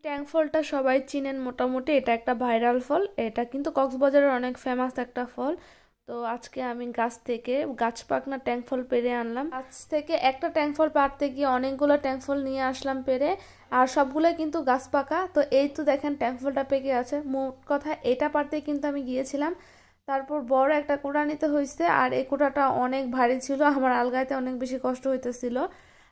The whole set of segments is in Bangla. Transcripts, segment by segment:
ট্যাং ফলটা সবাই চিনেন মোটামুটি, এটা একটা ভাইরাল ফল, এটা কিন্তু কক্সবাজারের অনেক ফেমাস একটা ফল। তো আজকে আমি গাছ থেকে গাছ পাকনা ট্যাং ফল পেড়ে আনলাম। গাছ থেকে একটা ট্যাং ফল পাড়তে গিয়ে অনেকগুলো ট্যাং ফল নিয়ে আসলাম পেড়ে, আর সবগুলো কিন্তু গাছ পাকা। তো এই তো দেখেন ট্যাং ফলটা পেকে আছে। মোট কথা এটা পাড়তে কিন্তু আমি গিয়েছিলাম, তারপর বড় একটা কোড়া নিতে হয়েছে, আর এই কোড়াটা অনেক ভারী ছিল, আমার আলগাইতে অনেক বেশি কষ্ট হইতেছিল।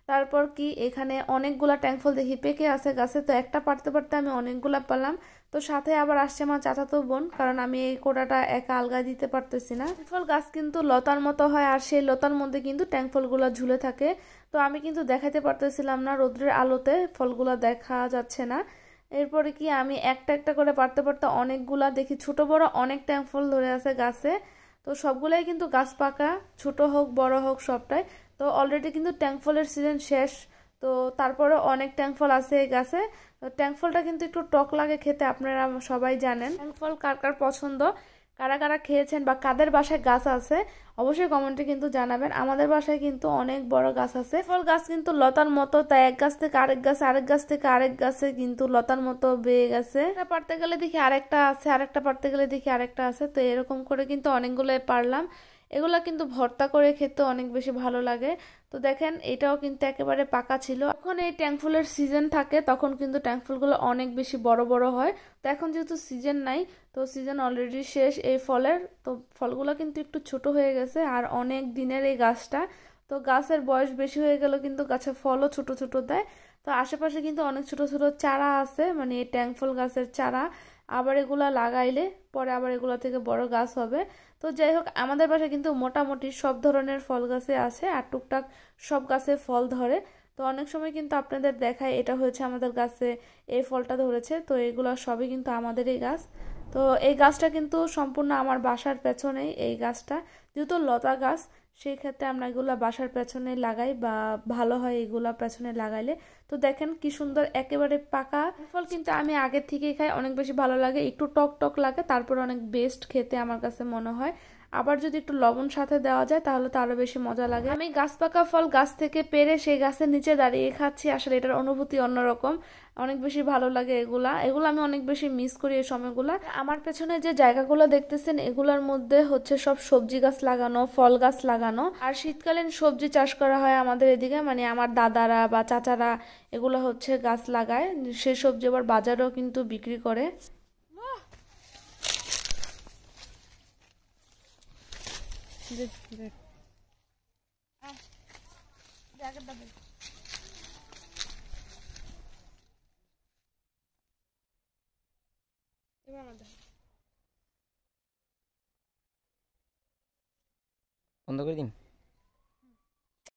তারপর কি এখানে অনেকগুলা ট্যাংফল দেখি পেকে আছে গাছে, তো একটা পারতে পারতে আমি অনেকগুলা পেলাম। তো সাথে আবার আসছে আমার চাচাতো বোন, কারণ আমি এই কোড়াটা একা আলগা দিতে পারতেছি না। ট্যাংফল গাছ কিন্তু লতার মতো হয়, আর সেই লতার মধ্যে কিন্তু ট্যাংফলগুলো ঝুলে থাকে। তো আমি কিন্তু দেখাতে পারতেছিলাম না, রোদ্রের আলোতে ফলগুলা দেখা যাচ্ছে না। এরপরে কি আমি একটা একটা করে পারতে পারতে অনেকগুলা দেখি ছোট বড় অনেক ট্যাংফল ধরে আছে গাছে। তো সবগুলাই কিন্তু গাছ পাকা, ছোট হোক বড় হোক সবটাই। তো অলরেডি কিন্তু ট্যাংফলের সিজন শেষ। তো তারপরে অনেক ট্যাংফল আছে এই গাছে। তো ট্যাংফলটা কিন্তু একটু টক লাগে খেতে, আপনারা সবাই জানেন। ট্যাংফল কার কার পছন্দ, কারা কারা খেয়েছেন বা কাদের বাসায় গাছ আছে অবশ্যই কমেন্টে কিন্তু জানাবেন। আমাদের বাসায় কিন্তু অনেক বড় গাছ আছে। ফল গাছ কিন্তু লতার মতো, তাই এক গাছ থেকে আরেক গাছে, আরেক গাছ থেকে আরেক গাছে কিন্তু লতার মতো বেয়ে গেছে। একটা পারতে গেলে দেখি আরেকটা আছে, আরেকটা পারতে গেলে দেখি আরেকটা আছে, তো এরকম করে কিন্তু অনেকগুলো পারলাম। এগুলা কিন্তু ভর্তা করে খেতে অনেক বেশি ভালো লাগে। তো দেখেন এটাও কিন্তু একেবারে পাকা ছিল। যখন এই ট্যাংফুলের সিজন থাকে তখন কিন্তু ট্যাংফুলগুলো অনেক বেশি বড় বড় হয়। তো এখন যেহেতু সিজন নাই, তো সিজন অলরেডি শেষ এই ফলের, তো ফলগুলো কিন্তু একটু ছোট হয়ে গেছে, আর অনেক দিনের এই গাছটা। তো গাছের বয়স বেশি হয়ে গেল কিন্তু গাছের ফলও ছোট ছোট দেয়। তো আশেপাশে কিন্তু অনেক ছোট ছোট চারা আছে, মানে এই ট্যাংফল গাছের চারা। আবার এগুলা লাগাইলে পরে আবার এগুলা থেকে বড় গাছ হবে। তো যাই হোক, আমাদের বাসায় কিন্তু মোটামুটি সব ধরনের ফল গাছে আছে, আর টুকটাক সব গাছে ফল ধরে। তো অনেক সময় কিন্তু আপনাদের দেখায় এটা হয়েছে আমাদের গাছে এই ফলটা ধরেছে, তো এগুলো সবই কিন্তু আমাদেরই গাছ। তো এই গাছটা কিন্তু সম্পূর্ণ আমার বাসার পেছনেই এই গাছটা, যেহেতু লতা গাছ, সেই ক্ষেত্রে আমরা এগুলা বাসার পেছনে লাগাই, বা ভালো হয় এগুলা পেছনে লাগাইলে। তো দেখেন কি সুন্দর একেবারে পাকা ফল, কিন্তু আমি আগের থেকেই খাই, অনেক বেশি ভালো লাগে, একটু টক টক লাগে, তারপর অনেক বেস্ট খেতে আমার কাছে মনে হয়। আবার যদি একটু লবণ সাথে দেওয়া যায় তাহলে তো আরো বেশি মজা লাগে। আমি গাছ পাকা ফল গাছ থেকে পেড়ে সেই গাছের নিচে দাঁড়িয়ে খাচ্ছি, আসলে এটার অনুভূতি অন্যরকম, অনেক বেশি ভালো লাগে। এগুলা এগুলো আমি অনেক বেশি মিস করি এই সময়গুলা। আমার পেছনে যে জায়গাগুলো দেখতেছেন এগুলোর মধ্যে হচ্ছে সব সবজি গাছ লাগানো, ফল গাছ লাগানো, আর শীতকালীন সবজি চাষ করা হয় আমাদের এদিকে, মানে আমার দাদারা বা চাচারা এগুলো হচ্ছে গাছ লাগায়, সেই সবজি আবার বাজারেও কিন্তু বিক্রি করে। বন্ধ করে দিন।